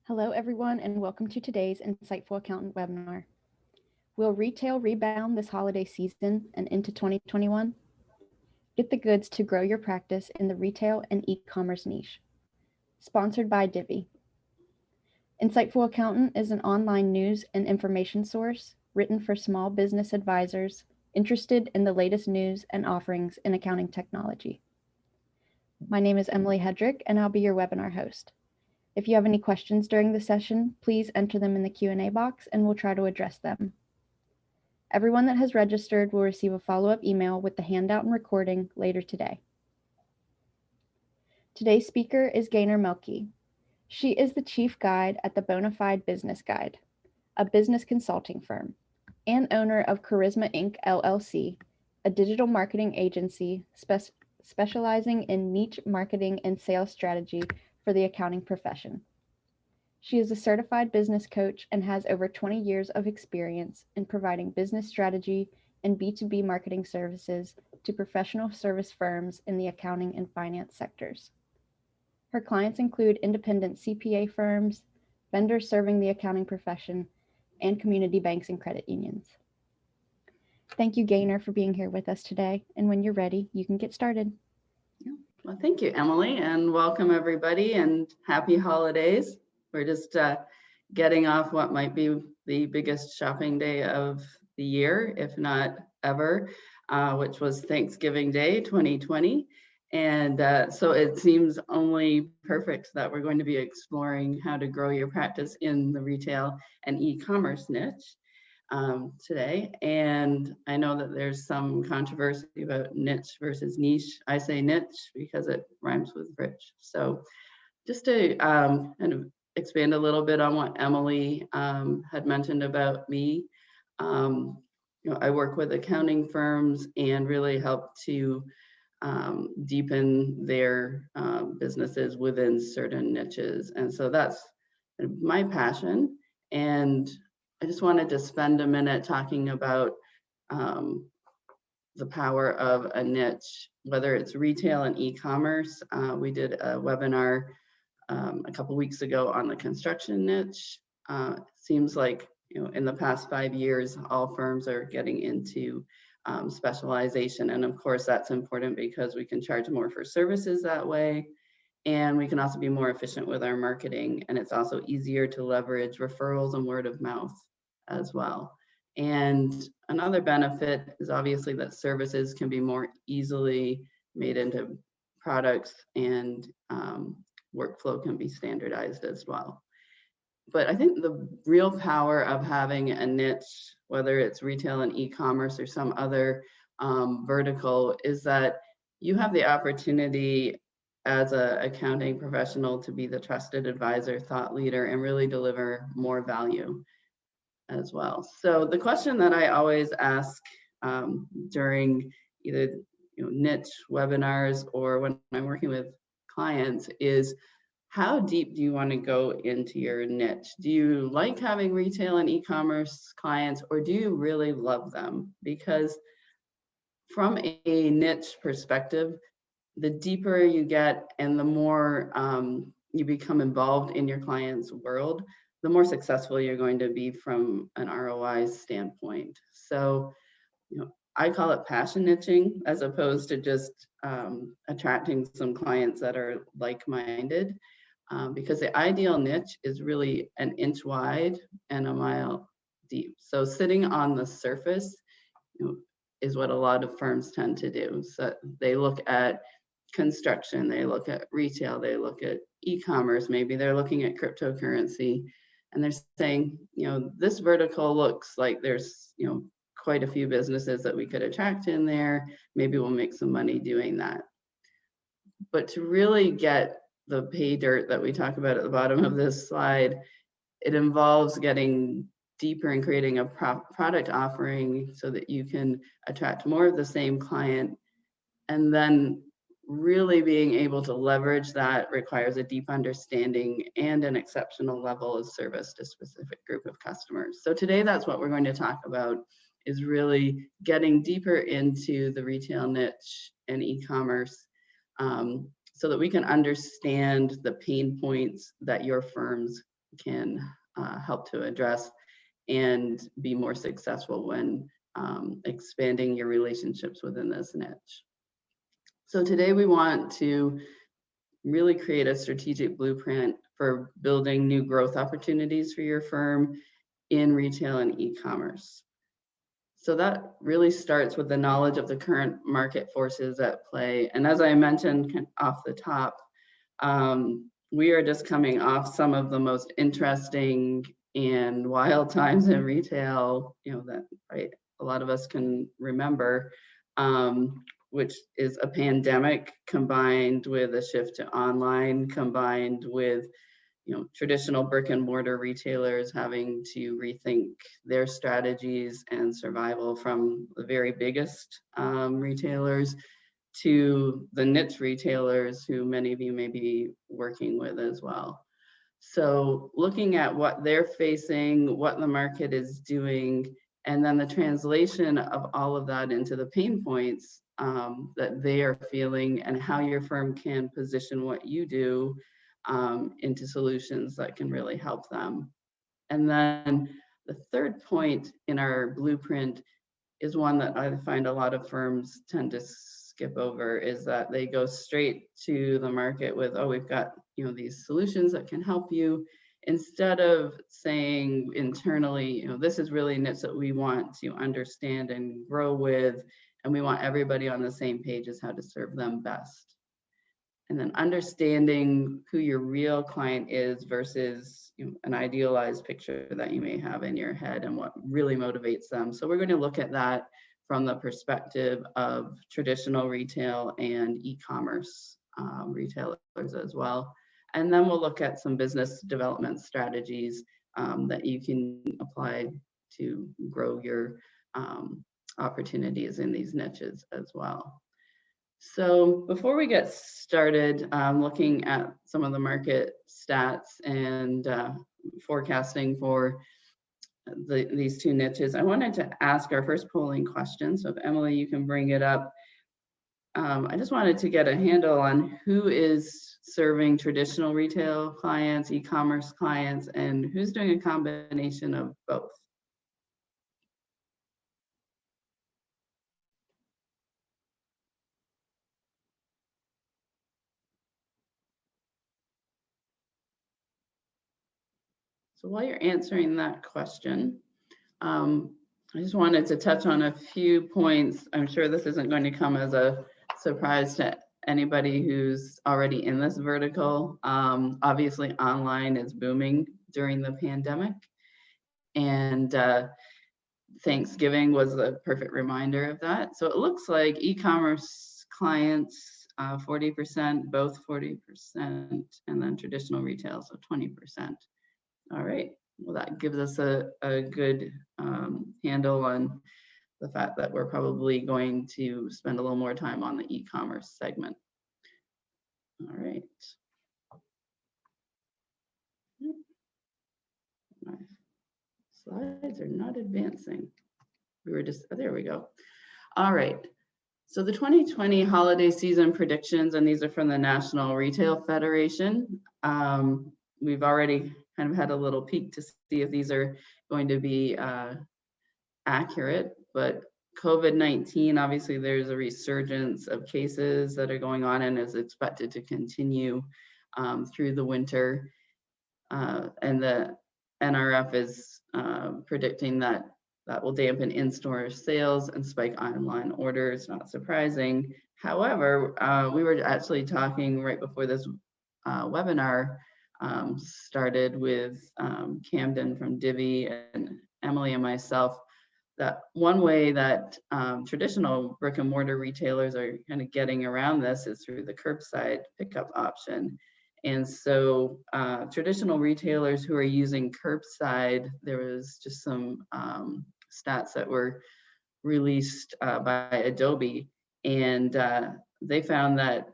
Hello, everyone, and welcome to today's Insightful Accountant webinar. Will retail rebound this holiday season and into 2021? Get the goods to grow your practice in the retail and e-commerce niche. Sponsored by Divvy. Insightful Accountant is an online news and information source written for small business advisors interested in the latest news and offerings in accounting technology. My name is Emily Hedrick, and I'll be your webinar host. If you have any questions during the session, please enter them in the Q&A box and we'll try to address them. Everyone that has registered will receive a follow-up email with the handout and recording later today. Today's speaker is Gaynor Melke. She is the chief guide at the Bonafide Business Guide, a business consulting firm, and owner of Charisma Inc. LLC, a digital marketing agency specializing in niche marketing and sales strategy for the accounting profession. She is a certified business coach and has over 20 years of experience in providing business strategy and B2B marketing services to professional service firms in the accounting and finance sectors. Her clients include independent CPA firms, vendors serving the accounting profession, and community banks and credit unions. Thank you, Gaynor, for being here with us today. And when you're ready, you can get started. Well, thank you, Emily, and welcome everybody and happy holidays. We're just getting off what might be the biggest shopping day of the year, if not ever, which was Thanksgiving Day 2020. And so it seems only perfect that we're going to be exploring how to grow your practice in the retail and e-commerce niche today. And I know that there's some controversy about niche versus niche. I say niche because it rhymes with rich. So just to kind of expand a little bit on what Emily had mentioned about me, I work with accounting firms and really help to deepen their businesses within certain niches. And so that's my passion. And I just wanted to spend a minute talking about the power of a niche, whether it's retail and e-commerce. We did a webinar a couple weeks ago on the construction niche. Seems like in the past 5 years, all firms are getting into specialization. And of course, that's important because we can charge more for services that way. And we can also be more efficient with our marketing. And it's also easier to leverage referrals and word of mouth as well. And another benefit is obviously that services can be more easily made into products, and workflow can be standardized as well. But I think the real power of having a niche, whether it's retail and e-commerce or some other vertical, is that you have the opportunity as an accounting professional to be the trusted advisor, thought leader, and really deliver more value as well. So the question that I always ask during either niche webinars or when I'm working with clients is, how deep do you want to go into your niche? Do you like having retail and e-commerce clients, or do you really love them? Because from a niche perspective, the deeper you get and the more you become involved in your client's world, the more successful you're going to be from an ROI standpoint. So, I call it passion niching as opposed to just attracting some clients that are like-minded, because the ideal niche is really an inch wide and a mile deep. So sitting on the surface is what a lot of firms tend to do. So they look at construction, they look at retail, they look at e-commerce, maybe they're looking at cryptocurrency, and they're saying, this vertical looks like there's, quite a few businesses that we could attract in there. Maybe we'll make some money doing that. But to really get the pay dirt that we talk about at the bottom of this slide, it involves getting deeper and creating a product offering so that you can attract more of the same client, and then really being able to leverage that requires a deep understanding and an exceptional level of service to a specific group of customers. So today, that's what we're going to talk about, is really getting deeper into the retail niche and e-commerce so that we can understand the pain points that your firms can help to address and be more successful when expanding your relationships within this niche. So today we want to really create a strategic blueprint for building new growth opportunities for your firm in retail and e-commerce. So that really starts with the knowledge of the current market forces at play. And as I mentioned off the top, we are just coming off some of the most interesting and wild times in retail, that right, a lot of us can remember, which is a pandemic combined with a shift to online, combined with traditional brick and mortar retailers having to rethink their strategies and survival, from the very biggest retailers to the niche retailers who many of you may be working with as well. So looking at what they're facing, what the market is doing, and then the translation of all of that into the pain points that they are feeling, and how your firm can position what you do into solutions that can really help them. And then the third point in our blueprint is one that I find a lot of firms tend to skip over, is that they go straight to the market with, oh, we've got these solutions that can help you, instead of saying internally, this is really a niche that we want to understand and grow with, and we want everybody on the same page as how to serve them best. And then understanding who your real client is versus an idealized picture that you may have in your head, and what really motivates them. So we're going to look at that from the perspective of traditional retail and e-commerce retailers as well. And then we'll look at some business development strategies that you can apply to grow your opportunities in these niches as well. So before we get started looking at some of the market stats and forecasting for these two niches, I wanted to ask our first polling question. So if Emily, you can bring it up. I just wanted to get a handle on who is serving traditional retail clients, e-commerce clients, and who's doing a combination of both. So while you're answering that question, I just wanted to touch on a few points. I'm sure this isn't going to come as a surprise to anybody who's already in this vertical. Obviously, online is booming during the pandemic, and Thanksgiving was a perfect reminder of that. So it looks like e-commerce clients, 40%, both 40%, and then traditional retail, so 20%. All right, well, that gives us a good handle on the fact that we're probably going to spend a little more time on the e-commerce segment. All right. My slides are not advancing. We were just, oh, there we go. All right. So the 2020 holiday season predictions, and these are from the National Retail Federation. We've already kind of had a little peek to see if these are going to be accurate, but COVID-19, obviously there's a resurgence of cases that are going on and is expected to continue through the winter. And the NRF is predicting that will dampen in-store sales and spike online orders, not surprising. However, we were actually talking right before this webinar started with Camden from Divvy and Emily and myself, that one way that traditional brick and mortar retailers are kind of getting around this is through the curbside pickup option. And so traditional retailers who are using curbside, there was just some stats that were released by Adobe, and they found that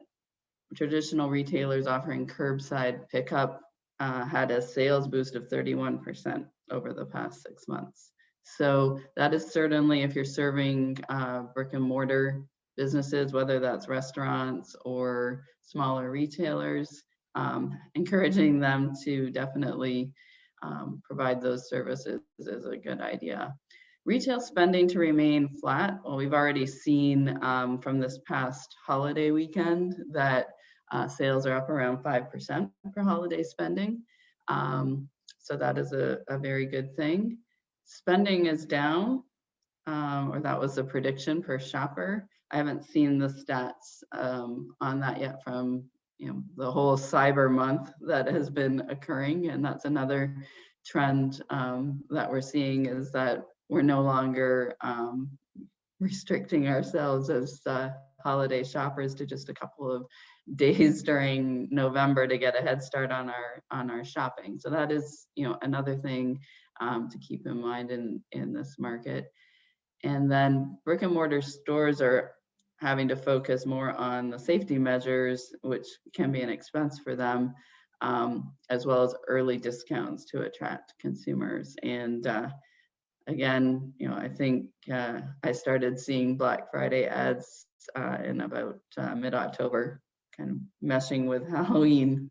traditional retailers offering curbside pickup had a sales boost of 31% over the past 6 months. So that is certainly, if you're serving brick and mortar businesses, whether that's restaurants or smaller retailers, encouraging them to definitely provide those services is a good idea. Retail spending to remain flat. Well, we've already seen from this past holiday weekend that sales are up around 5% for holiday spending. So that is a very good thing. Spending is down, or that was the prediction per shopper. I haven't seen the stats on that yet from the whole cyber month that has been occurring, and that's another trend that we're seeing, is that we're no longer restricting ourselves as holiday shoppers to just a couple of days during November to get a head start on our shopping. So that is another thing to keep in mind in this market. And then brick and mortar stores are having to focus more on the safety measures, which can be an expense for them, as well as early discounts to attract consumers. And again, I think I started seeing Black Friday ads in about mid-October, kind of meshing with Halloween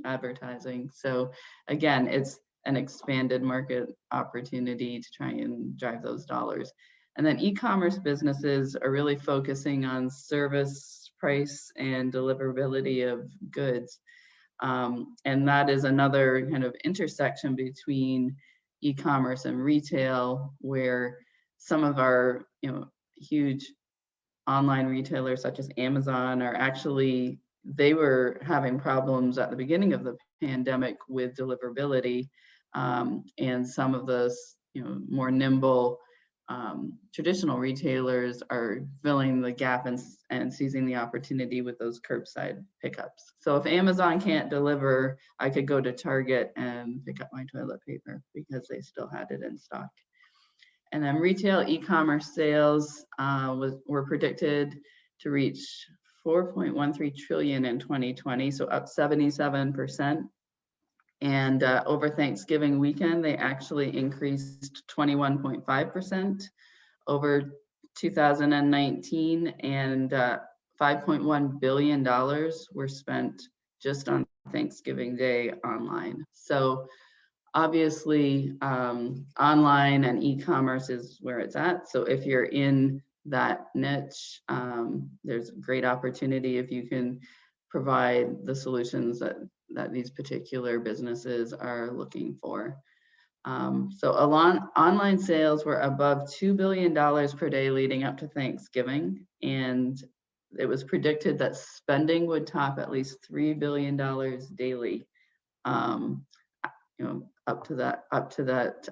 advertising. So again, it's an expanded market opportunity to try and drive those dollars. And then e-commerce businesses are really focusing on service, price, and deliverability of goods. And that is another kind of intersection between e-commerce and retail, where some of our huge online retailers such as Amazon are actually, they were having problems at the beginning of the pandemic with deliverability, and some of those more nimble traditional retailers are filling the gap and seizing the opportunity with those curbside pickups. So if Amazon can't deliver, I could go to Target and pick up my toilet paper because they still had it in stock. And then retail e-commerce sales were predicted to reach 4.13 trillion in 2020, so up 77%. And over Thanksgiving weekend, they actually increased 21.5% over 2019, and $5.1 billion were spent just on Thanksgiving Day online. So obviously, online and e-commerce is where it's at. So if you're in that niche, there's great opportunity if you can provide the solutions that these particular businesses are looking for. So online sales were above $2 billion per day leading up to Thanksgiving, and it was predicted that spending would top at least $3 billion daily, up to that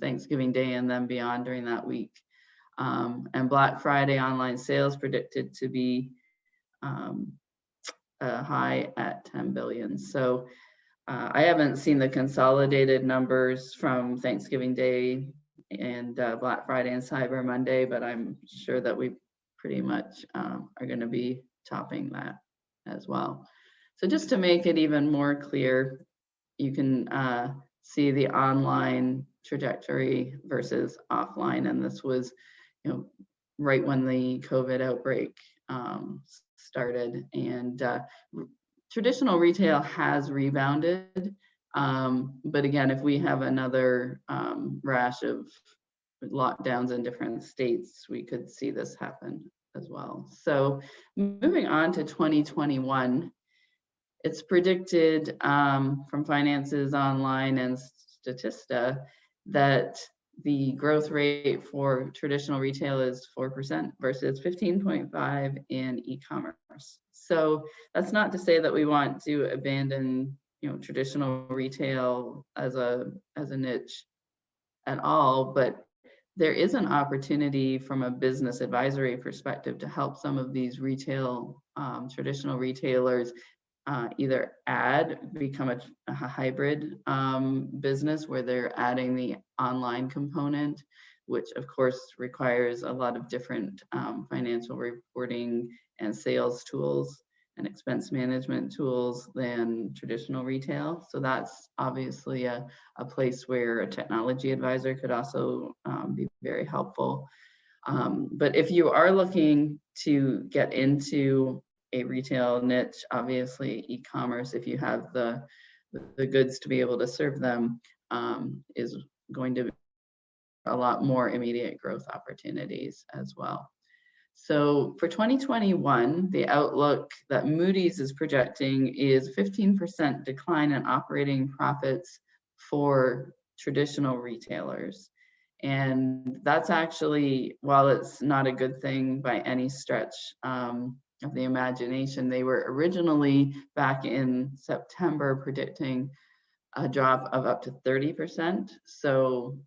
Thanksgiving Day and then beyond during that week. And Black Friday online sales predicted to be high at 10 billion. So I haven't seen the consolidated numbers from Thanksgiving Day and Black Friday and Cyber Monday, but I'm sure that we pretty much are going to be topping that as well. So just to make it even more clear, you can see the online trajectory versus offline, and this was, right when the COVID outbreak started, and traditional retail has rebounded, but again, if we have another rash of lockdowns in different states, we could see this happen as well. So moving on to 2021, it's predicted from Finances Online and Statista that the growth rate for traditional retail is 4% versus 15.5% in e-commerce. So that's not to say that we want to abandon, traditional retail as a niche at all, but there is an opportunity from a business advisory perspective to help some of these retail, traditional retailers either become a hybrid business where they're adding the online component, which of course requires a lot of different financial reporting and sales tools and expense management tools than traditional retail. So that's obviously a place where a technology advisor could also be very helpful. But if you are looking to get into a retail niche, obviously e-commerce, if you have the the goods to be able to serve them, is going to be a lot more immediate growth opportunities as well. So for 2021, the outlook that Moody's is projecting is 15% decline in operating profits for traditional retailers. And that's actually, while it's not a good thing by any stretch of the imagination, they were originally back in September predicting a drop of up to 30%. So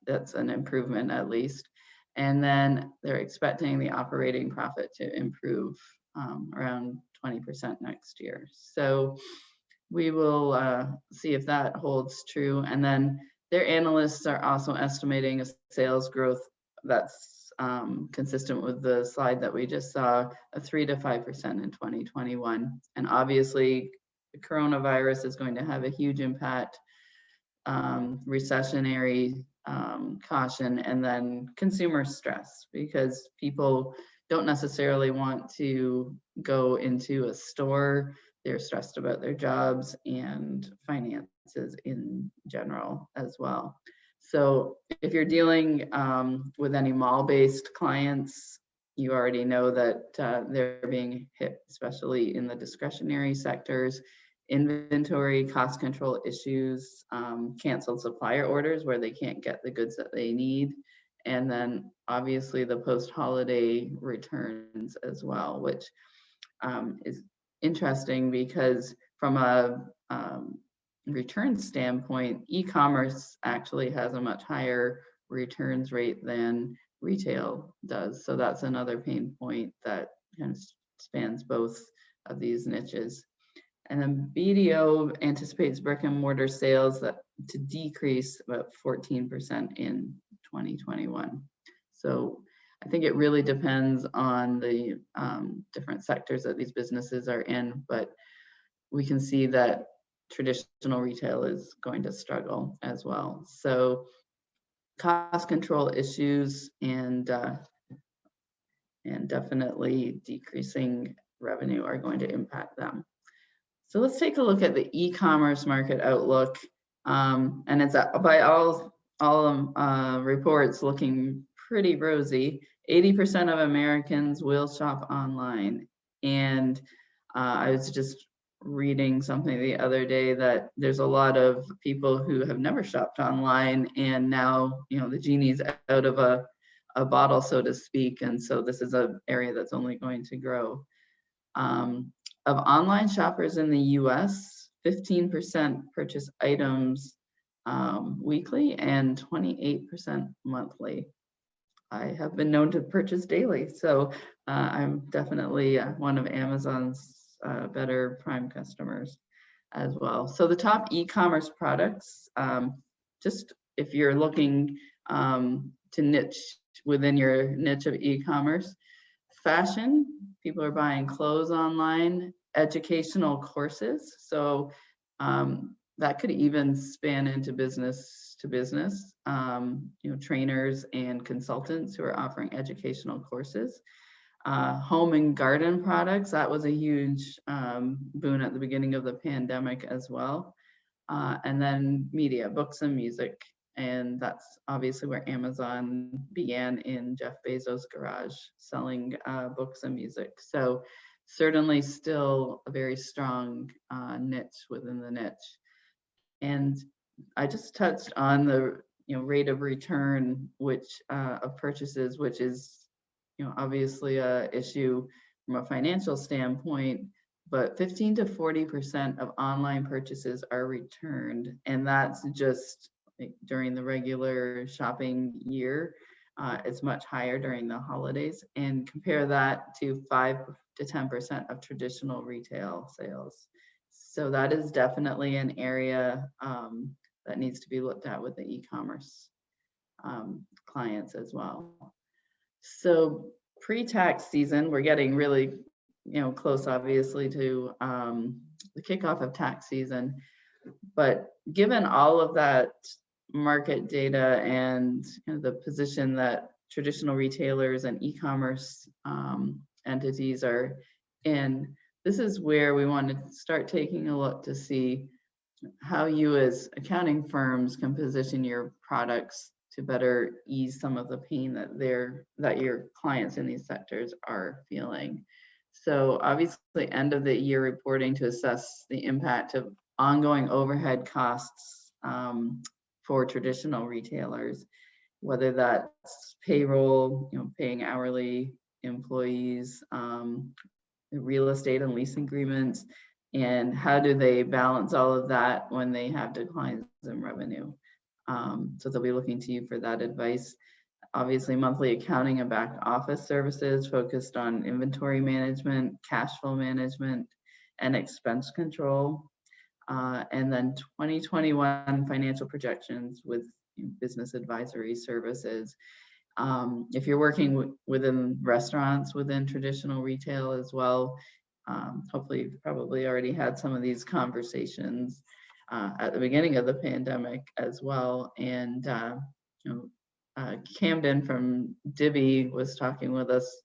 that's an improvement at least. And then they're expecting the operating profit to improve around 20% next year. So we will see if that holds true. And then their analysts are also estimating a sales growth that's consistent with the slide that we just saw, a 3 to 5% in 2021. And obviously, the coronavirus is going to have a huge impact, recessionary caution, and then consumer stress, because people don't necessarily want to go into a store. They're stressed about their jobs and finances in general as well. So if you're dealing with any mall-based clients, you already know that they're being hit, especially in the discretionary sectors. Inventory, cost control issues, canceled supplier orders where they can't get the goods that they need. And then obviously the post-holiday returns as well, which is interesting because from a return standpoint, e-commerce actually has a much higher returns rate than retail does. So that's another pain point that kind of spans both of these niches. And then BDO anticipates brick and mortar sales to decrease about 14% in 2021. So I think it really depends on the different sectors that these businesses are in, but we can see that traditional retail is going to struggle as well. So cost control issues and definitely decreasing revenue are going to impact them. So let's take a look at the e-commerce market outlook, and it's by all reports looking pretty rosy. 80% of Americans will shop online, and I was just reading something the other day that there's a lot of people who have never shopped online, and now the genie's out of a bottle, so to speak, and so this is an area that's only going to grow. Of online shoppers in the US, 15% purchase items weekly and 28% monthly. I have been known to purchase daily, so I'm definitely one of Amazon's better Prime customers as well. So the top e-commerce products, just if you're looking to niche within your niche of e-commerce, fashion, people are buying clothes online, educational courses. So that could even span into business to business, trainers and consultants who are offering educational courses. Home and garden products, that was a huge boon at the beginning of the pandemic as well. And then media, books and music. And that's obviously where Amazon began, in Jeff Bezos' garage, selling books and music. So certainly still a very strong niche within the niche. And I just touched on the rate of return of purchases, which is obviously a issue from a financial standpoint, but 15 to 40% of online purchases are returned, and that's just during the regular shopping year. It's much higher during the holidays, and compare that to 5 to 10% of traditional retail sales. So that is definitely an area that needs to be looked at with the e-commerce clients as well. So pre-tax season, we're getting really close, obviously, to the kickoff of tax season. But given all of that market data and the position that traditional retailers and e-commerce entities are in, this is where we want to start taking a look to see how you as accounting firms can position your products to better ease some of the pain that your clients in these sectors are feeling. So obviously end of the year reporting to assess the impact of ongoing overhead costs for traditional retailers, whether that's payroll, paying hourly employees, real estate and lease agreements, and how do they balance all of that when they have declines in revenue. So they'll be looking to you for that advice. Obviously, monthly accounting and back office services focused on inventory management, cash flow management, and expense control. And then 2021 financial projections with business advisory services. If you're working within restaurants, within traditional retail as well, hopefully you've probably already had some of these conversations at the beginning of the pandemic as well. And Camden from Dibby was talking with us,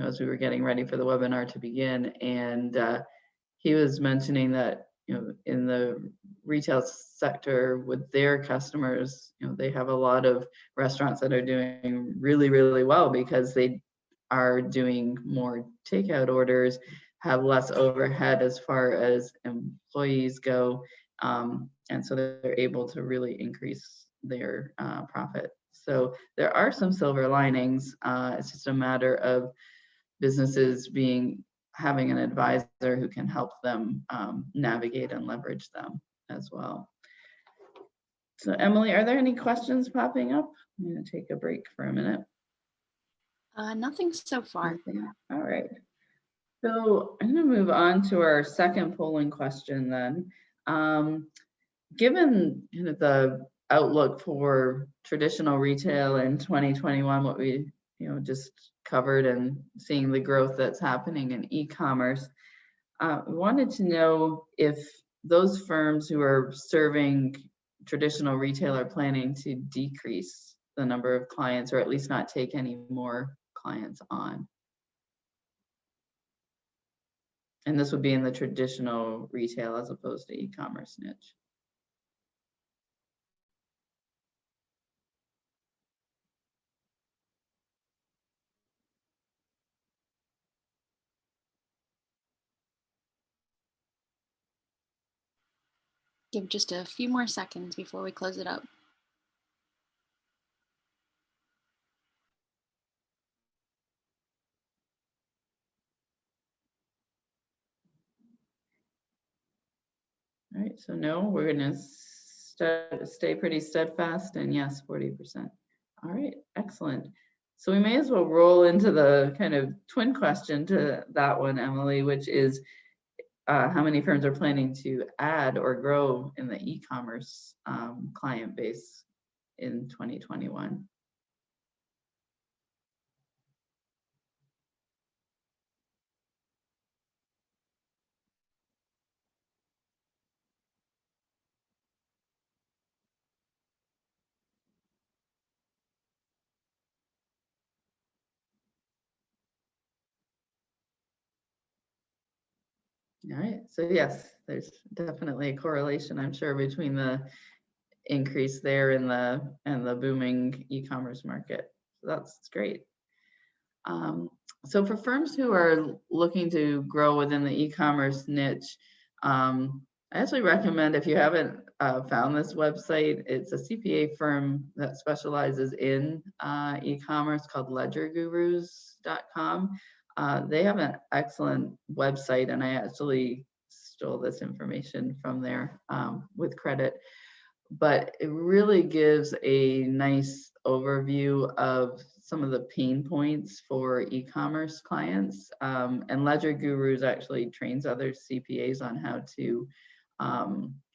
as we were getting ready for the webinar to begin, and he was mentioning that in the retail sector with their customers, they have a lot of restaurants that are doing really, really well because they are doing more takeout orders, have less overhead as far as employees go, and so they're able to really increase their profit. So there are some silver linings. It's just a matter of businesses having an advisor who can help them navigate and leverage them as well. So Emily, are there any questions popping up? I'm going to take a break for a minute. Nothing so far. Nothing. All right. So I'm going to move on to our second polling question then. Given the outlook for traditional retail in 2021, what we just covered, and seeing the growth that's happening in e-commerce, we wanted to know if those firms who are serving traditional retail are planning to decrease the number of clients, or at least not take any more clients on. And this would be in the traditional retail as opposed to e-commerce niche. Give just a few more seconds before we close it up. All right, so no, we're going to stay pretty steadfast, and yes, 40%. All right, excellent. So we may as well roll into the kind of twin question to that one, Emily, which is how many firms are planning to add or grow in the e-commerce client base in 2021? All right, so yes, there's definitely a correlation, I'm sure, between the increase there in the booming e-commerce market. So that's great. So for firms who are looking to grow within the e-commerce niche, I actually recommend, if you haven't found this website, it's a CPA firm that specializes in e-commerce called ledgergurus.com. They have an excellent website, and I actually stole this information from there with credit. But it really gives a nice overview of some of the pain points for e-commerce clients. And Ledger Gurus actually trains other CPAs on how to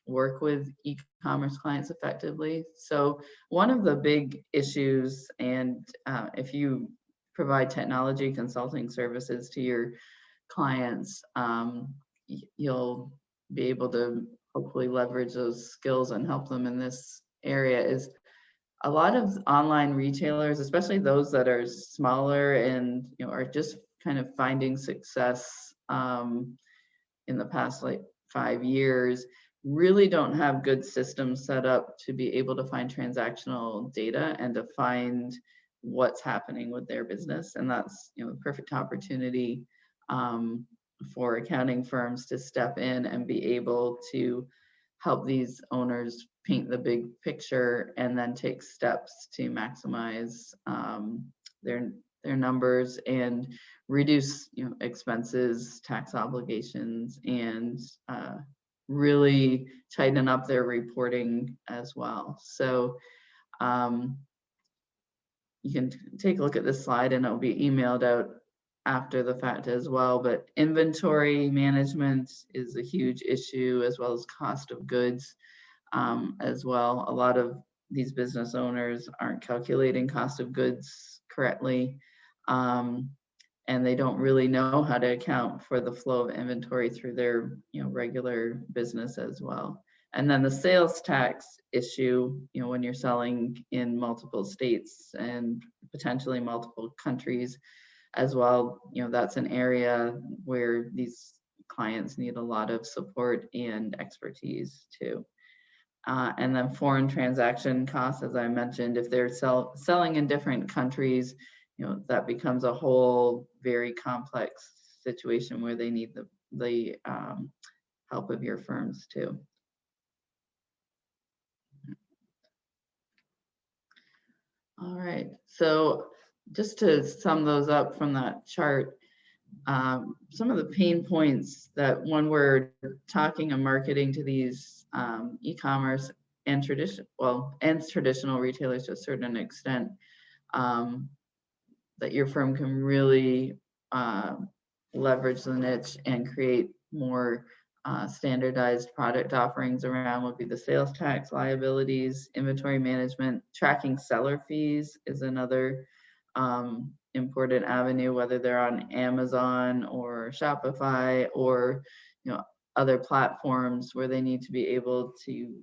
work with e-commerce clients effectively. So one of the big issues, and if you provide technology consulting services to your clients, you'll be able to hopefully leverage those skills and help them in this area. Is a lot of online retailers, especially those that are smaller and are just kind of finding success in the past like 5 years really don't have good systems set up to be able to find transactional data and to find what's happening with their business. And that's, you know, the perfect opportunity for accounting firms to step in and be able to help these owners paint the big picture and then take steps to maximize their numbers and reduce, you know, expenses, tax obligations, and really tighten up their reporting as well. So you can take a look at this slide and it'll be emailed out after the fact as well, but inventory management is a huge issue, as well as cost of goods as well. A lot of these business owners aren't calculating cost of goods correctly, and they don't really know how to account for the flow of inventory through their, you know, regular business as well. And then the sales tax issue, you know, when you're selling in multiple states and potentially multiple countries as well, you know, that's an area where these clients need a lot of support and expertise too. And then foreign transaction costs, as I mentioned, if they're selling in different countries, you know, that becomes a whole very complex situation where they need the help of your firms too. All right, so just to sum those up from that chart, some of the pain points that when we're talking and marketing to these e-commerce and traditional retailers to a certain extent, that your firm can really leverage the niche and create more standardized product offerings around would be the sales tax liabilities, inventory management, tracking seller fees is another important avenue, whether they're on Amazon or Shopify or, you know, other platforms where they need to be able to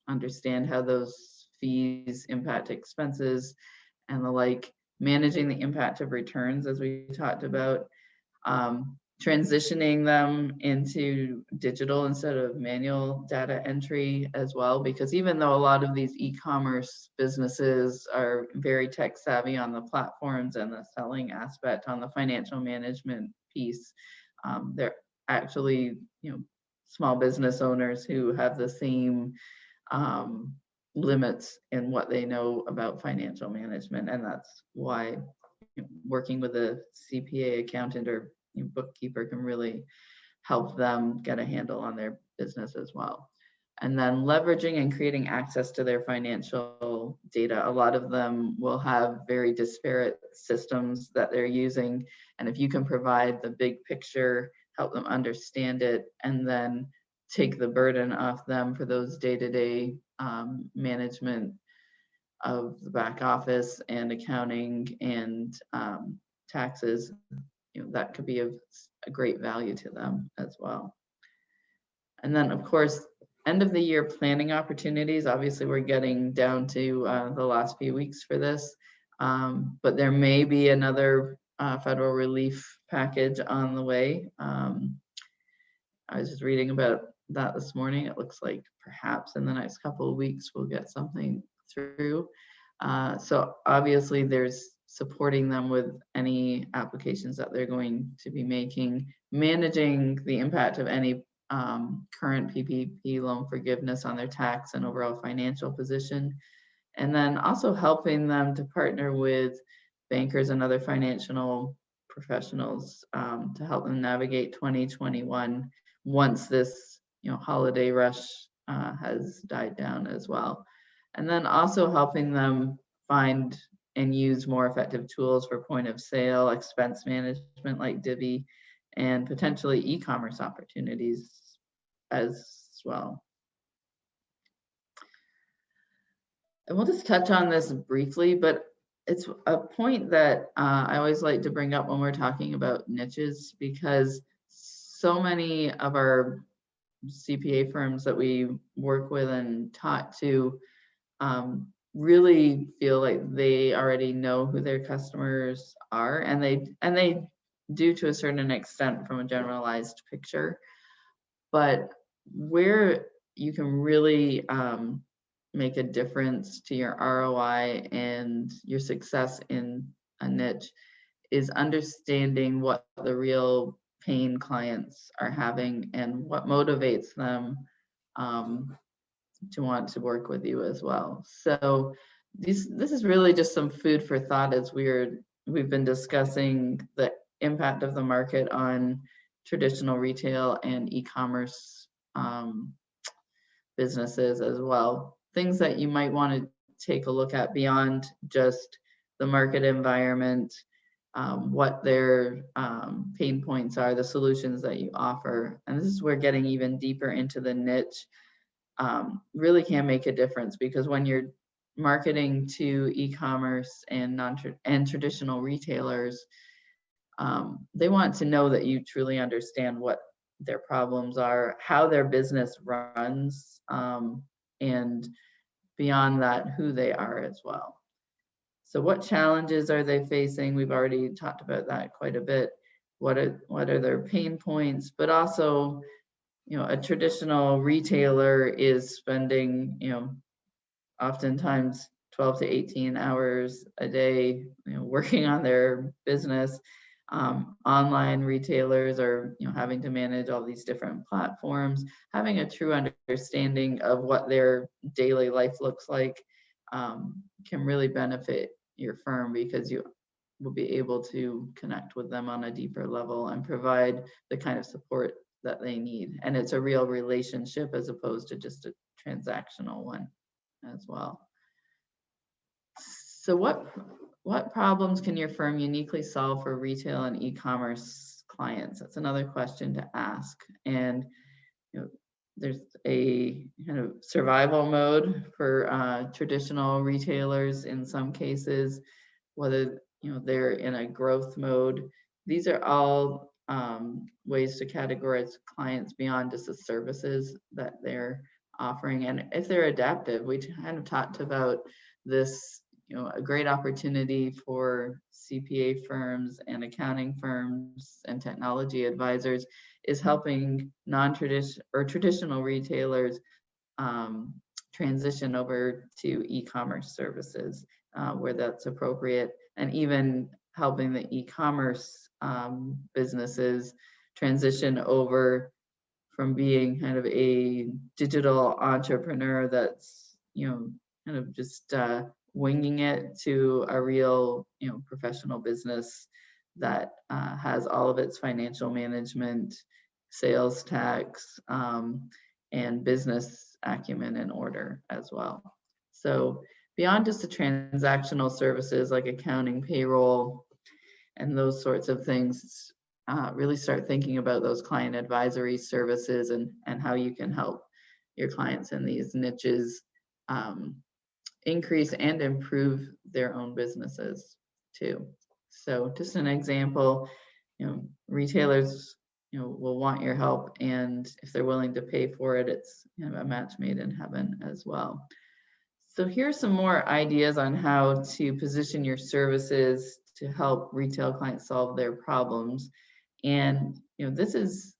understand how those fees impact expenses and the like. Managing the impact of returns, as we talked about, transitioning them into digital instead of manual data entry as well, because even though a lot of these e-commerce businesses are very tech savvy on the platforms and the selling aspect on the financial management piece, they're actually, you know, small business owners who have the same limits in what they know about financial management. And that's why, you know, working with a CPA, accountant, or, you know, bookkeeper can really help them get a handle on their business as well. And then leveraging and creating access to their financial data. A lot of them will have very disparate systems that they're using. And if you can provide the big picture, help them understand it, and then take the burden off them for those day-to-day management of the back office and accounting and taxes, you know, that could be of a great value to them as well. And then, of course, end of the year planning opportunities. Obviously, we're getting down to the last few weeks for this, but there may be another federal relief package on the way. I was just reading about that this morning. It looks like perhaps in the next couple of weeks we'll get something through. So obviously there's supporting them with any applications that they're going to be making, managing the impact of any current PPP loan forgiveness on their tax and overall financial position, and then also helping them to partner with bankers and other financial professionals to help them navigate 2021 once this, you know, holiday rush has died down as well. And then also helping them find and use more effective tools for point of sale, expense management like Divvy, and potentially e-commerce opportunities as well. And we'll just touch on this briefly, but it's a point that I always like to bring up when we're talking about niches, because so many of our CPA firms that we work with and talk to really feel like they already know who their customers are, and they do to a certain extent from a generalized picture, but where you can really make a difference to your ROI and your success in a niche is understanding what the real pain clients are having and what motivates them to want to work with you as well. So this is really just some food for thought as we've been discussing the impact of the market on traditional retail and e-commerce businesses as well. Things that you might want to take a look at beyond just the market environment, what their pain points are, the solutions that you offer. And this is where getting even deeper into the niche really can make a difference, because when you're marketing to e-commerce and traditional retailers, they want to know that you truly understand what their problems are, how their business runs, and beyond that, who they are as well. So what challenges are they facing? We've already talked about that quite a bit. What are their pain points? But also, a traditional retailer is spending, oftentimes 12 to 18 hours a day, working on their business. Online retailers are, having to manage all these different platforms. Having a true understanding of what their daily life looks like can really benefit your firm, because you will be able to connect with them on a deeper level and provide the kind of support that they need. And it's a real relationship as opposed to just a transactional one as well. So what problems can your firm uniquely solve for retail and e-commerce clients? That's another question to ask. And there's a kind of survival mode for traditional retailers in some cases, whether they're in a growth mode. These are all ways to categorize clients beyond just the services that they're offering. And if they're adaptive, we kind of talked about this, a great opportunity for CPA firms and accounting firms and technology advisors is helping non-traditional or traditional retailers transition over to e-commerce services where that's appropriate, and even helping the e-commerce businesses transition over from being kind of a digital entrepreneur that's kind of just winging it to a real professional business that has all of its financial management, sales tax, and business acumen in order as well. So beyond just the transactional services like accounting, payroll, and those sorts of things, really start thinking about those client advisory services and how you can help your clients in these niches increase and improve their own businesses too. So just an example, retailers will want your help, and if they're willing to pay for it, it's a match made in heaven as well. So here's some more ideas on how to position your services to help retail clients solve their problems. And this is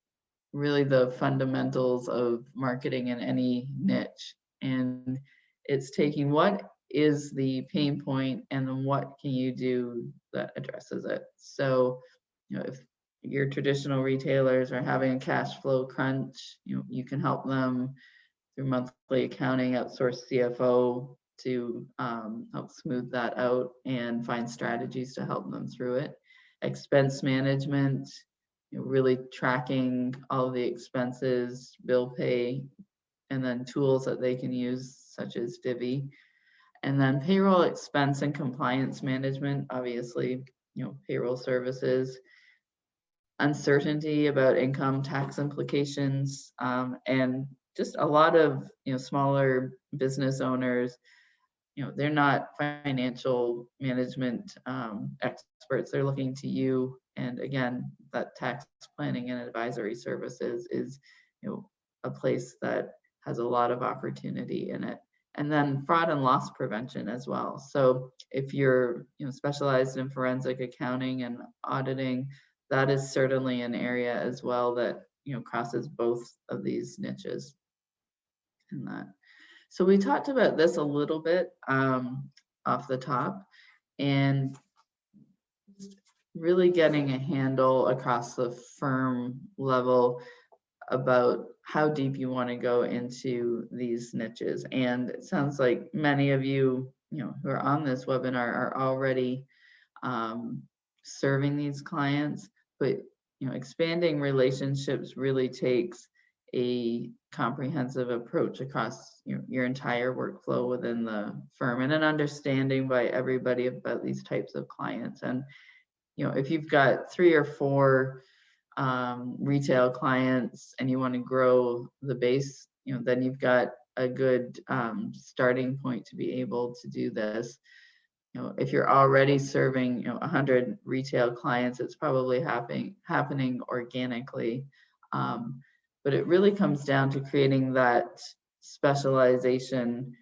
really the fundamentals of marketing in any niche. And it's taking what is the pain point and then what can you do that addresses it. So, if your traditional retailers are having a cash flow crunch, you can help them through monthly accounting, outsource CFO to help smooth that out and find strategies to help them through it. Expense management, really tracking all of the expenses, bill pay, and then tools that they can use such as Divvy. And then payroll expense and compliance management, obviously, payroll services, uncertainty about income tax implications, and just a lot of smaller business owners, they're not financial management experts. They're looking to you, and again, that tax planning and advisory services is a place that has a lot of opportunity in it. And then fraud and loss prevention as well. So if you're specialized in forensic accounting and auditing, that is certainly an area as well that, crosses both of these niches in that. So we talked about this a little bit off the top, and really getting a handle across the firm level about how deep you want to go into these niches. And it sounds like many of you, who are on this webinar are already serving these clients, but expanding relationships really takes a comprehensive approach across your entire workflow within the firm, and an understanding by everybody about these types of clients. And if you've got 3 or 4 retail clients and you want to grow the base, then you've got a good starting point to be able to do this. If you're already serving 100 retail clients, it's probably happening organically. But it really comes down to creating that specialization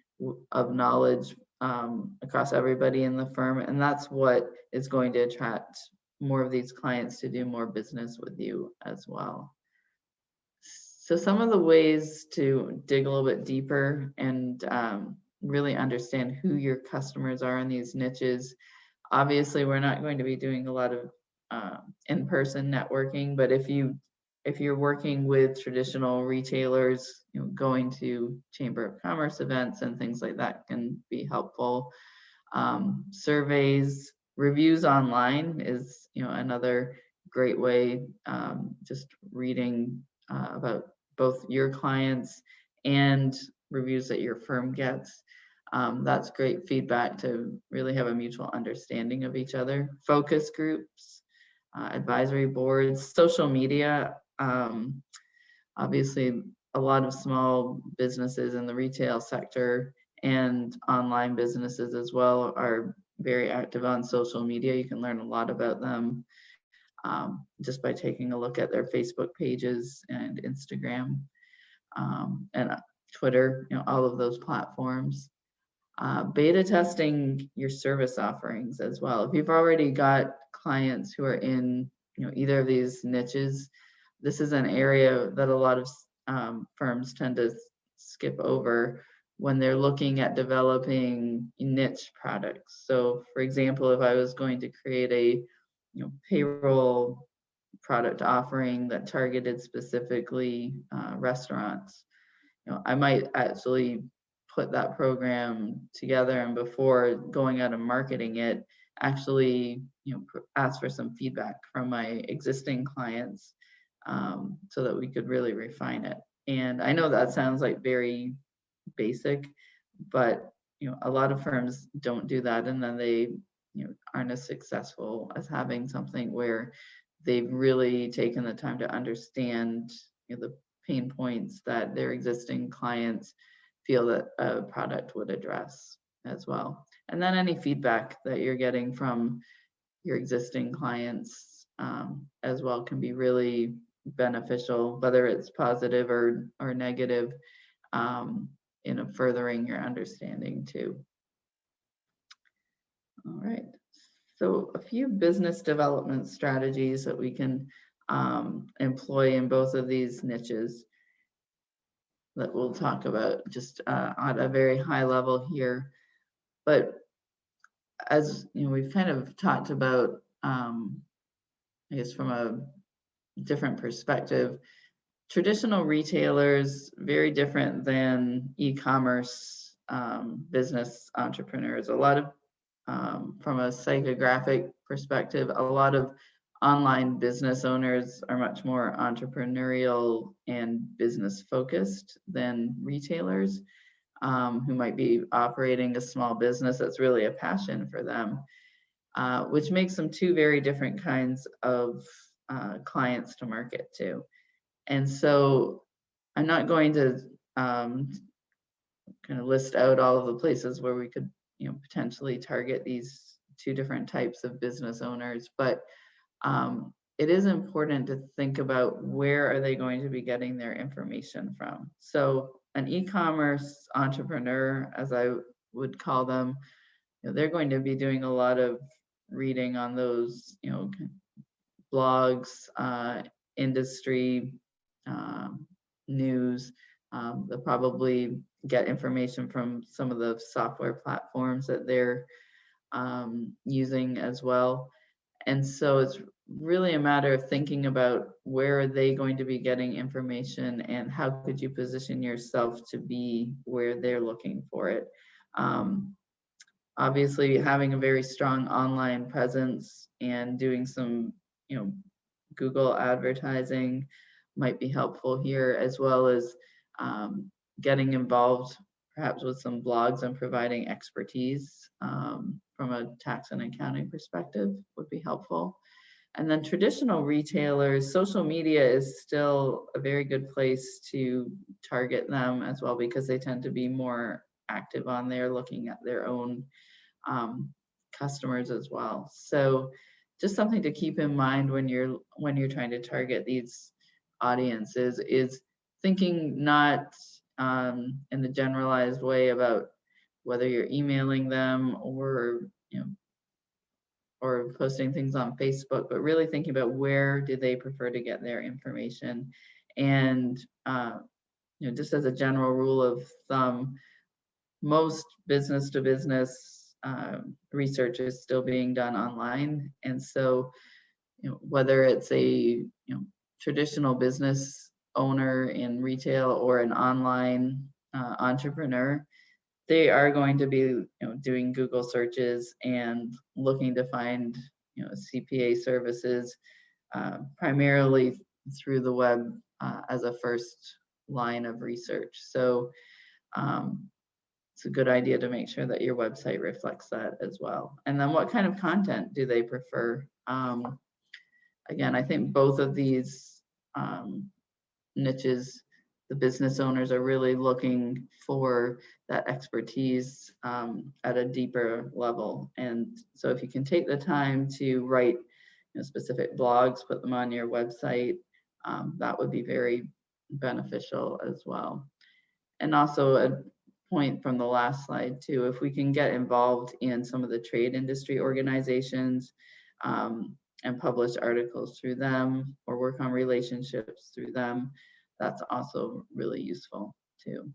of knowledge across everybody in the firm, and that's what is going to attract more of these clients to do more business with you as well. So some of the ways to dig a little bit deeper and really understand who your customers are in these niches. Obviously, we're not going to be doing a lot of in-person networking, but if you're working with traditional retailers, going to Chamber of Commerce events and things like that can be helpful. Surveys, reviews online is another great way. Just reading about both your clients and reviews that your firm gets. That's great feedback to really have a mutual understanding of each other. Focus groups, advisory boards, social media. Obviously, a lot of small businesses in the retail sector and online businesses as well are very active on social media. You can learn a lot about them just by taking a look at their Facebook pages and Instagram and Twitter, all of those platforms. Beta testing your service offerings as well. If you've already got clients who are in either of these niches, this is an area that a lot of firms tend to skip over when they're looking at developing niche products. So for example, if I was going to create a payroll product offering that targeted specifically restaurants, I might actually put that program together, and before going out and marketing it, actually ask for some feedback from my existing clients so that we could really refine it. And I know that sounds like very basic, but a lot of firms don't do that, and then they aren't as successful as having something where they've really taken the time to understand the pain points that their existing clients feel that a product would address as well. And then any feedback that you're getting from your existing clients as well can be really beneficial, whether it's positive or negative, in furthering your understanding too. All right, so a few business development strategies that we can employ in both of these niches that we'll talk about just at a very high level here. But as we've kind of talked about, I guess from a different perspective, traditional retailers, very different than e-commerce business entrepreneurs. A lot of, from a psychographic perspective, a lot of online business owners are much more entrepreneurial and business focused than retailers who might be operating a small business that's really a passion for them, which makes them two very different kinds of clients to market to. And so I'm not going to kind of list out all of the places where we could potentially target these two different types of business owners, but it is important to think about where are they going to be getting their information from. So an e-commerce entrepreneur, as I would call them, they're going to be doing a lot of reading on those blogs, industry news. They'll probably get information from some of the software platforms that they're using as well. And so it's really a matter of thinking about where are they going to be getting information and how could you position yourself to be where they're looking for it. Obviously, having a very strong online presence and doing some, Google advertising might be helpful here, as well as getting involved perhaps with some blogs and providing expertise from a tax and accounting perspective would be helpful. And then traditional retailers, social media is still a very good place to target them as well, because they tend to be more active on there looking at their own customers as well. So just something to keep in mind when you're trying to target these audiences is thinking not in the generalized way about whether you're emailing them or or posting things on Facebook, but really thinking about where do they prefer to get their information. And just as a general rule of thumb, most business to business research is still being done online. And so whether it's a traditional business owner in retail or an online entrepreneur, they are going to be doing Google searches and looking to find CPA services primarily through the web as a first line of research. So it's a good idea to make sure that your website reflects that as well. And then what kind of content do they prefer? Again, I think both of these niches, the business owners are really looking for that expertise at a deeper level. And so if you can take the time to write specific blogs, put them on your website, that would be very beneficial as well. And also a point from the last slide too, if we can get involved in some of the trade industry organizations and publish articles through them or work on relationships through them, that's also really useful too.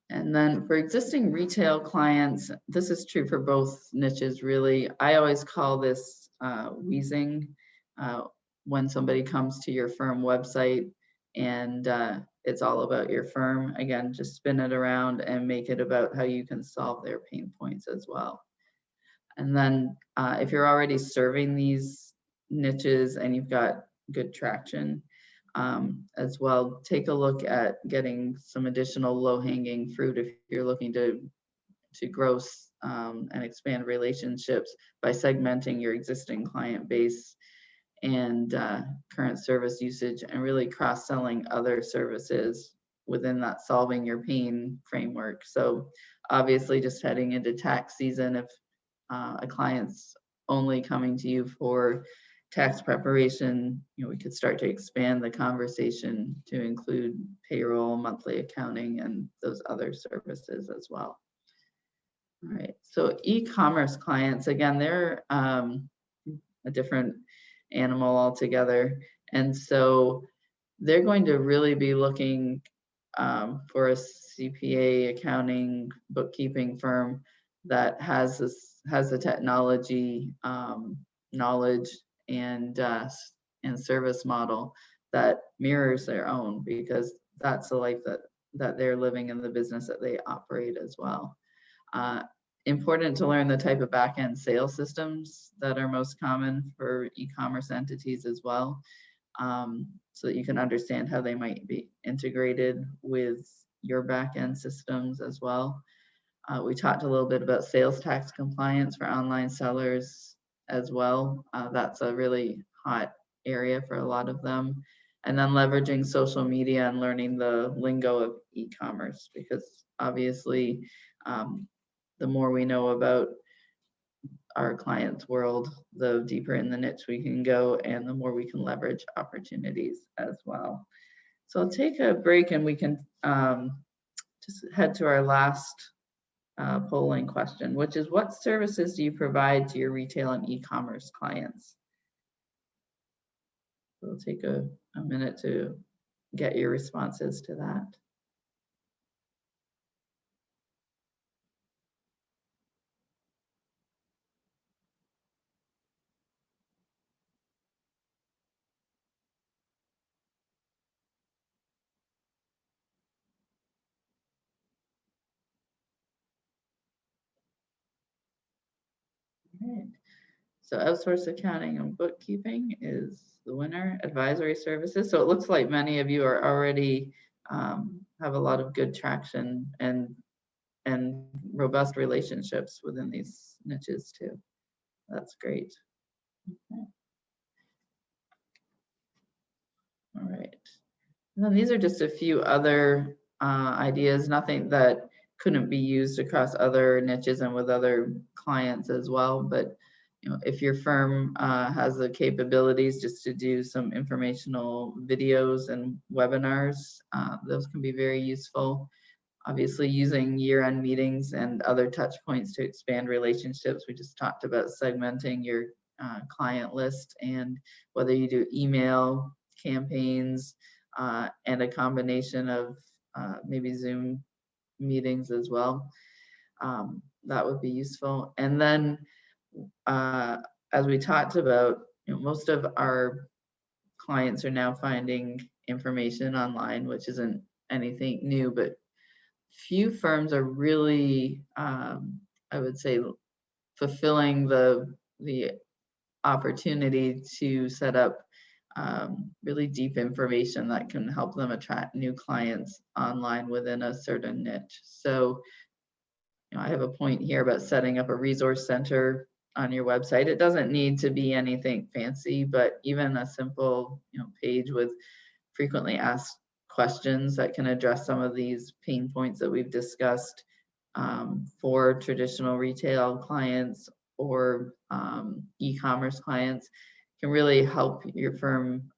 And then for existing retail clients, this is true for both niches really. I always call this wheezing when somebody comes to your firm website and it's all about your firm. Again, just spin it around and make it about how you can solve their pain points as well. And then if you're already serving these niches and you've got good traction as well, take a look at getting some additional low-hanging fruit if you're looking to grow and expand relationships by segmenting your existing client base and current service usage and really cross-selling other services within that solving your pain framework. So obviously just heading into tax season, if a client's only coming to you for tax preparation, we could start to expand the conversation to include payroll, monthly accounting, and those other services as well. All right, so e-commerce clients, again, they're a different animal altogether. And so they're going to really be looking for a CPA, accounting, bookkeeping firm that has the technology knowledge and service model that mirrors their own, because that's the life that they're living in the business that they operate as well. Important to learn the type of back-end sales systems that are most common for e-commerce entities as well, so that you can understand how they might be integrated with your back-end systems as well. We talked a little bit about sales tax compliance for online sellers as well. That's a really hot area for a lot of them. And then leveraging social media and learning the lingo of e-commerce, because obviously the more we know about our clients' world, the deeper in the niche we can go and the more we can leverage opportunities as well. So I'll take a break and we can just head to our last polling question, which is what services do you provide to your retail and e-commerce clients? we'll take a minute to get your responses to that. Right. So outsourced accounting and bookkeeping is the winner. Advisory services. So it looks like many of you are already have a lot of good traction and robust relationships within these niches too. That's great. Okay. All right. And then these are just a few other ideas, nothing that couldn't be used across other niches and with other clients as well. But if your firm has the capabilities just to do some informational videos and webinars, those can be very useful. Obviously, using year-end meetings and other touch points to expand relationships. We just talked about segmenting your client list, and whether you do email campaigns and a combination of maybe Zoom meetings as well. That would be useful. And then, as we talked about, most of our clients are now finding information online, which isn't anything new, but few firms are really, I would say, fulfilling the opportunity to set up really deep information that can help them attract new clients online within a certain niche. So, I have a point here about setting up a resource center on your website. It doesn't need to be anything fancy, but even a simple, page with frequently asked questions that can address some of these pain points that we've discussed for traditional retail clients or e-commerce clients can really help your firm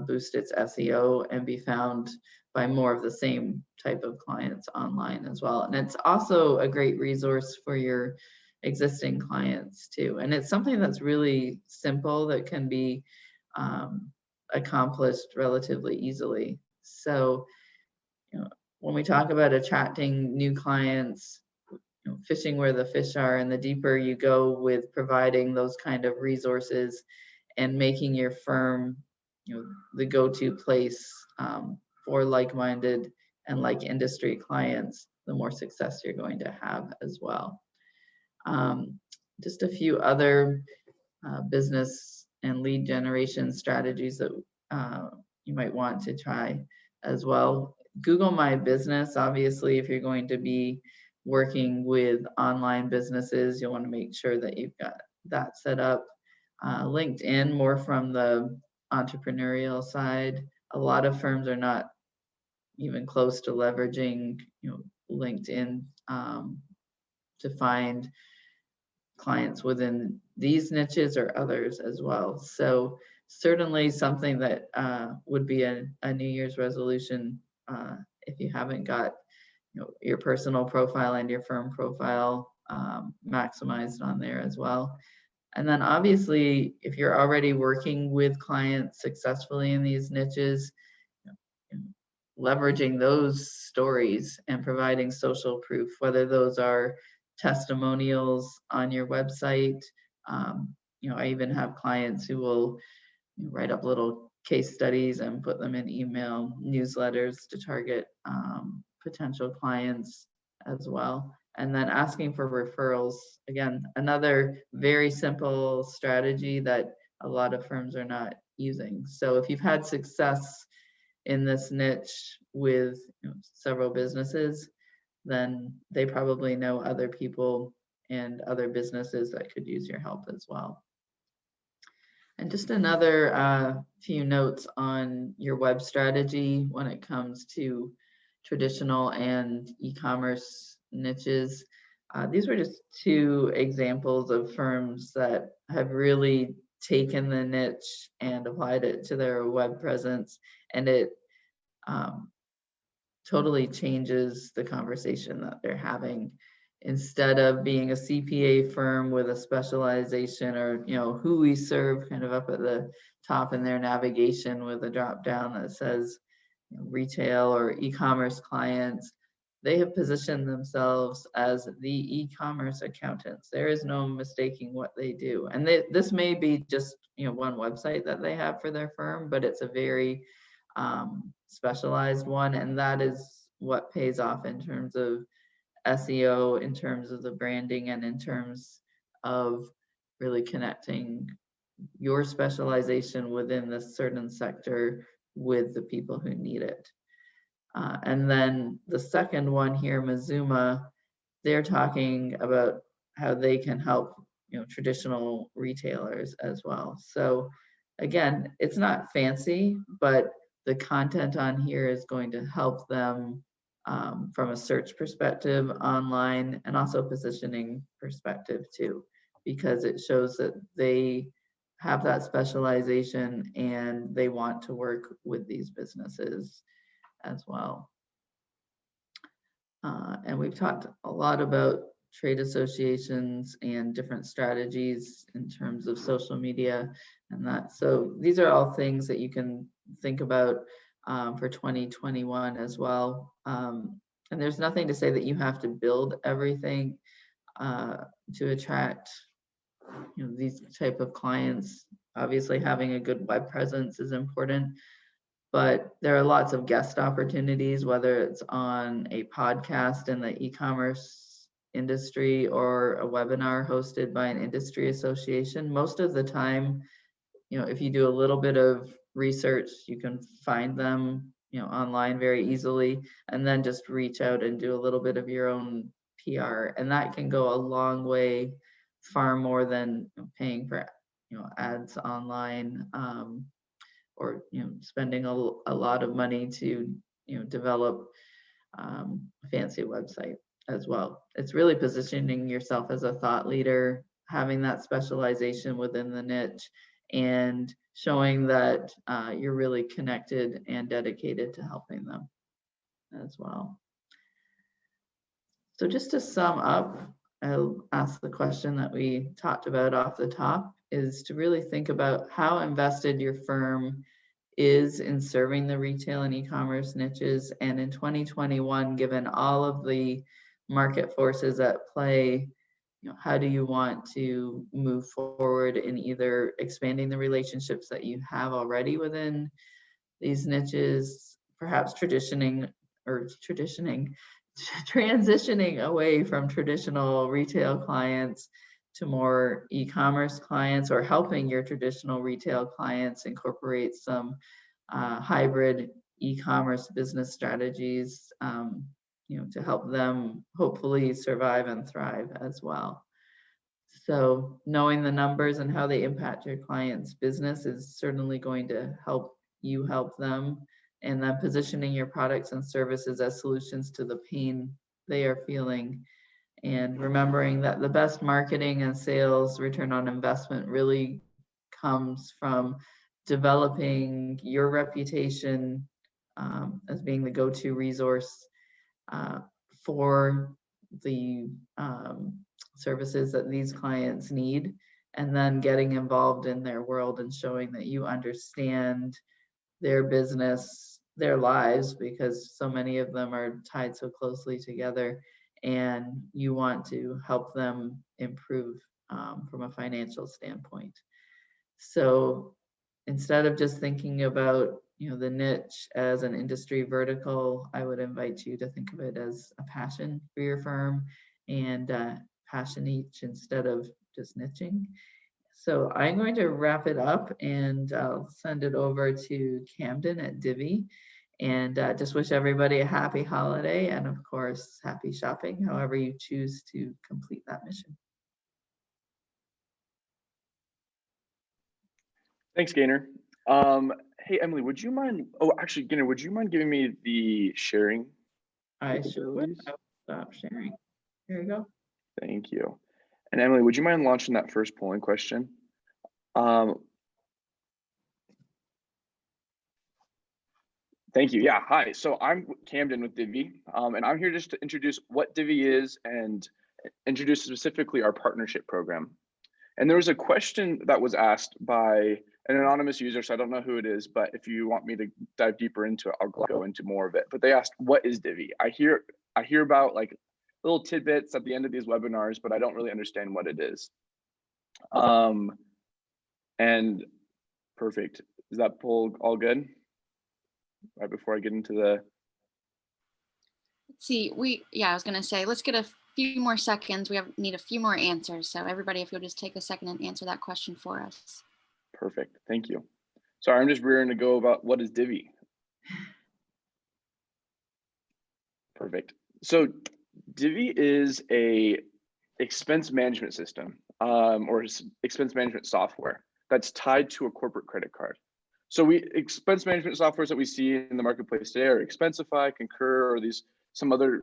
boost its SEO and be found by more of the same type of clients online as well. And it's also a great resource for your existing clients too. And it's something that's really simple that can be accomplished relatively easily. So, when we talk about attracting new clients, fishing where the fish are, and the deeper you go with providing those kind of resources and making your firm, the go-to place for like-minded and like industry clients, the more success you're going to have as well. Just a few other business and lead generation strategies that you might want to try as well. Google My Business, obviously, if you're going to be working with online businesses, you'll want to make sure that you've got that set up. LinkedIn, more from the entrepreneurial side. A lot of firms are not even close to leveraging, LinkedIn to find clients within these niches or others as well. So certainly something that would be a New Year's resolution if you haven't got your personal profile and your firm profile maximized on there as well. And then obviously, if you're already working with clients successfully in these niches, leveraging those stories and providing social proof, whether those are testimonials on your website. I even have clients who will write up little case studies and put them in email newsletters to target potential clients as well. And then asking for referrals, again, another very simple strategy that a lot of firms are not using. So if you've had success in this niche with several businesses, then they probably know other people and other businesses that could use your help as well. And just another few notes on your web strategy when it comes to traditional and e-commerce niches. These were just two examples of firms that have really taken the niche and applied it to their web presence, and it totally changes the conversation that they're having instead of being a CPA firm with a specialization, or who we serve kind of up at the top in their navigation with a drop down that says retail or e-commerce clients, they have positioned themselves as the e-commerce accountants. There is no mistaking what they do. And this may be just one website that they have for their firm, but it's a very specialized one, and that is what pays off in terms of SEO, in terms of the branding, and in terms of really connecting your specialization within this certain sector with the people who need it. And then the second one here, Mazuma, they're talking about how they can help traditional retailers as well. So again, it's not fancy, but the content on here is going to help them from a search perspective online, and also positioning perspective too, because it shows that they have that specialization and they want to work with these businesses as well. And we've talked a lot about trade associations and different strategies in terms of social media and that. So these are all things that you can think about for 2021 as well. And there's nothing to say that you have to build everything to attract these type of clients. Obviously, having a good web presence is important, but there are lots of guest opportunities, whether it's on a podcast in the e-commerce industry or a webinar hosted by an industry association. Most of the time, if you do a little bit of research, you can find them, online very easily, and then just reach out and do a little bit of your own PR. And that can go a long way, far more than paying for, ads online. Or spending a lot of money to develop a fancy website as well. It's really positioning yourself as a thought leader, having that specialization within the niche, and showing that you're really connected and dedicated to helping them as well. So just to sum up, I'll ask the question that we talked about off the top, is to really think about how invested your firm is in serving the retail and e-commerce niches. And in 2021, given all of the market forces at play, how do you want to move forward in either expanding the relationships that you have already within these niches, perhaps transitioning away from traditional retail clients to more e-commerce clients, or helping your traditional retail clients incorporate some hybrid e-commerce business strategies, to help them hopefully survive and thrive as well. So knowing the numbers and how they impact your client's business is certainly going to help you help them, and then positioning your products and services as solutions to the pain they are feeling. And remembering that the best marketing and sales return on investment really comes from developing your reputation as being the go-to resource for the services that these clients need, and then getting involved in their world and showing that you understand their business, their lives, because so many of them are tied so closely together, and you want to help them improve from a financial standpoint. So instead of just thinking about the niche as an industry vertical, I would invite you to think of it as a passion for your firm, and passion each instead of just niching. So I'm going to wrap it up, and I'll send it over to Camden at Divi, and just wish everybody a happy holiday, and of course, happy shopping, however you choose to complete that mission. Thanks, Gaynor. Hey, Emily, would you mind, actually, Gaynor, would you mind giving me the sharing? I sure would. I'll stop sharing. Here you go. Thank you. And Emily, would you mind launching that first polling question? Thank you. Yeah, hi. So I'm Camden with Divi, and I'm here just to introduce what Divi is and introduce specifically our partnership program. And there was a question that was asked by an anonymous user, so I don't know who it is, but if you want me to dive deeper into it, I'll go into more of it. But they asked, what is Divi? I hear about like little tidbits at the end of these webinars, but I don't really understand what it is. And perfect. Is that poll all good? Right before I get into the. Let's see, I was gonna say, let's get a few more seconds. We need a few more answers. So everybody, if you'll just take a second and answer that question for us. Perfect, thank you. Sorry, I'm just rearing to go about what is Divi. Perfect. So Divi is a expense management system or expense management software that's tied to a corporate credit card. So expense management softwares that we see in the marketplace today are Expensify, Concur, or some other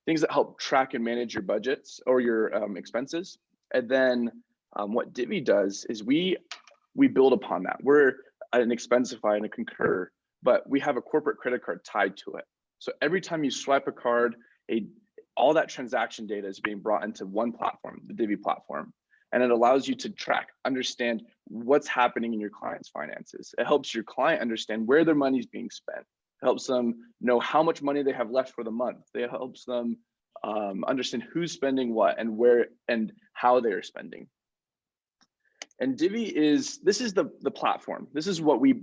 things that help track and manage your budgets or your expenses. And then what Divi does is we build upon that. We're an Expensify and a Concur, but we have a corporate credit card tied to it. So every time you swipe a card, all that transaction data is being brought into one platform, the Divi platform. And it allows you to track, understand what's happening in your client's finances. It helps your client understand where their money is being spent. It helps them know how much money they have left for the month. It helps them understand who's spending what and where and how they are spending. And Divi this is the platform. This is what we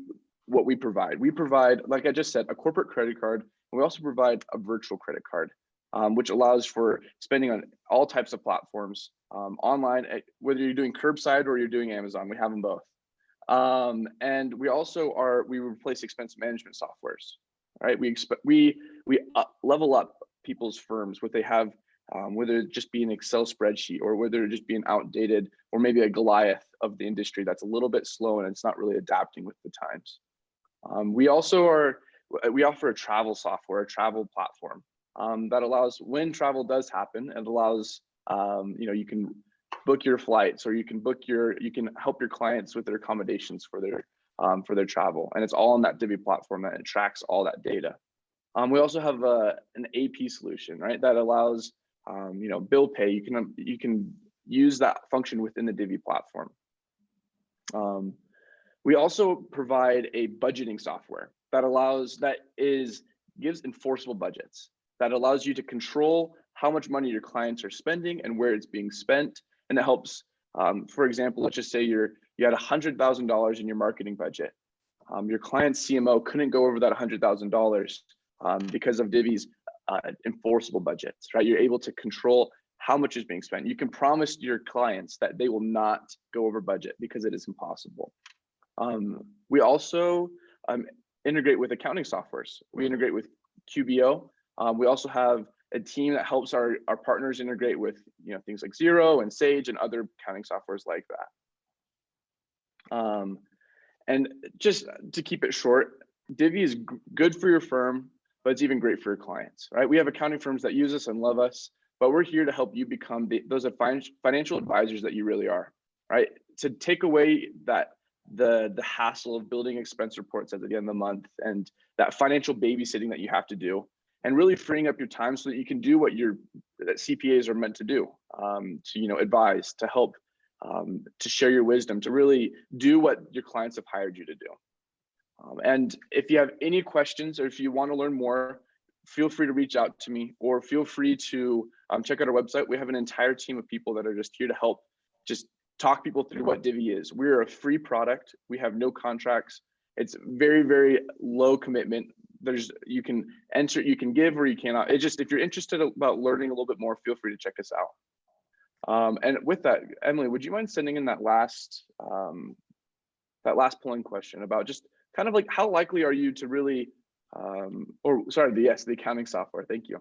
provide. We provide, like I just said, a corporate credit card. And we also provide a virtual credit card, which allows for spending on all types of platforms online, whether you're doing curbside or you're doing Amazon. We have them both. And we also we replace expense management softwares. Right? We level up people's firms, what they have, whether it just be an Excel spreadsheet or whether it just be an outdated or maybe a Goliath of the industry that's a little bit slow and it's not really adapting with the times. We offer a travel software, a travel platform that allows, when travel does happen, it allows you can book your flights or you can help your clients with their accommodations for their travel, and it's all on that Divi platform that it tracks all that data. We also have an AP solution, right, that allows bill pay. You can use that function within the Divi platform. We also provide a budgeting software that gives enforceable budgets, that allows you to control how much money your clients are spending and where it's being spent. And it helps, for example, let's just say you had $100,000 in your marketing budget. Your client's CMO couldn't go over that $100,000 because of Divi's enforceable budgets, right? You're able to control how much is being spent. You can promise your clients that they will not go over budget because it is impossible. We also integrate with accounting softwares. We integrate with QBO. We also have a team that helps our partners integrate with things like Xero and Sage and other accounting softwares like that. And just to keep it short, Divi is good for your firm, but it's even great for your clients, right? We have accounting firms that use us and love us, but we're here to help you become those financial advisors that you really are, right? To take away the hassle of building expense reports at the end of the month and that financial babysitting that you have to do, and really freeing up your time so that you can do what that CPAs are meant to do, to advise, to help, to share your wisdom, to really do what your clients have hired you to do. And if you have any questions or if you want to learn more, feel free to reach out to me, or feel free to check out our website. We have an entire team of people that are just here to help just talk people through what Divi is. We're a free product. We have no contracts. It's very, very low commitment. You can enter, you can give, or you cannot. It's just, if you're interested about learning a little bit more, feel free to check us out. And with that, Emily, would you mind sending in that last polling question about just kind of like how likely are you to really, the accounting software. Thank you.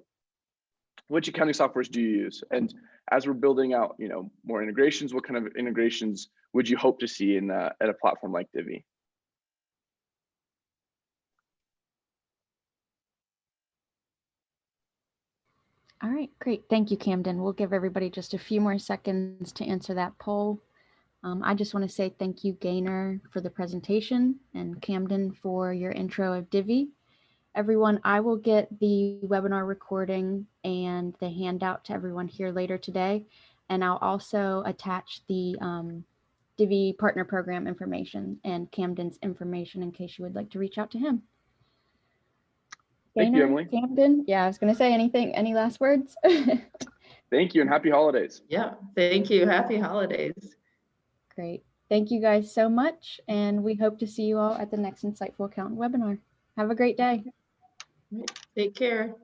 Which accounting softwares do you use? And as we're building out, more integrations, what kind of integrations would you hope to see at a platform like Divi? All right, great. Thank you, Camden. We'll give everybody just a few more seconds to answer that poll. I just want to say thank you, Gaynor, for the presentation, and Camden for your intro of Divi. Everyone, I will get the webinar recording and the handout to everyone here later today. And I'll also attach the Divi partner program information and Camden's information in case you would like to reach out to him. Thank you, Gaynor, Emily. Camden, yeah, I was going to say anything. Any last words? Thank you and happy holidays. Yeah, thank you. Happy holidays. Great. Thank you guys so much. And we hope to see you all at the next Insightful Accountant webinar. Have a great day. Take care.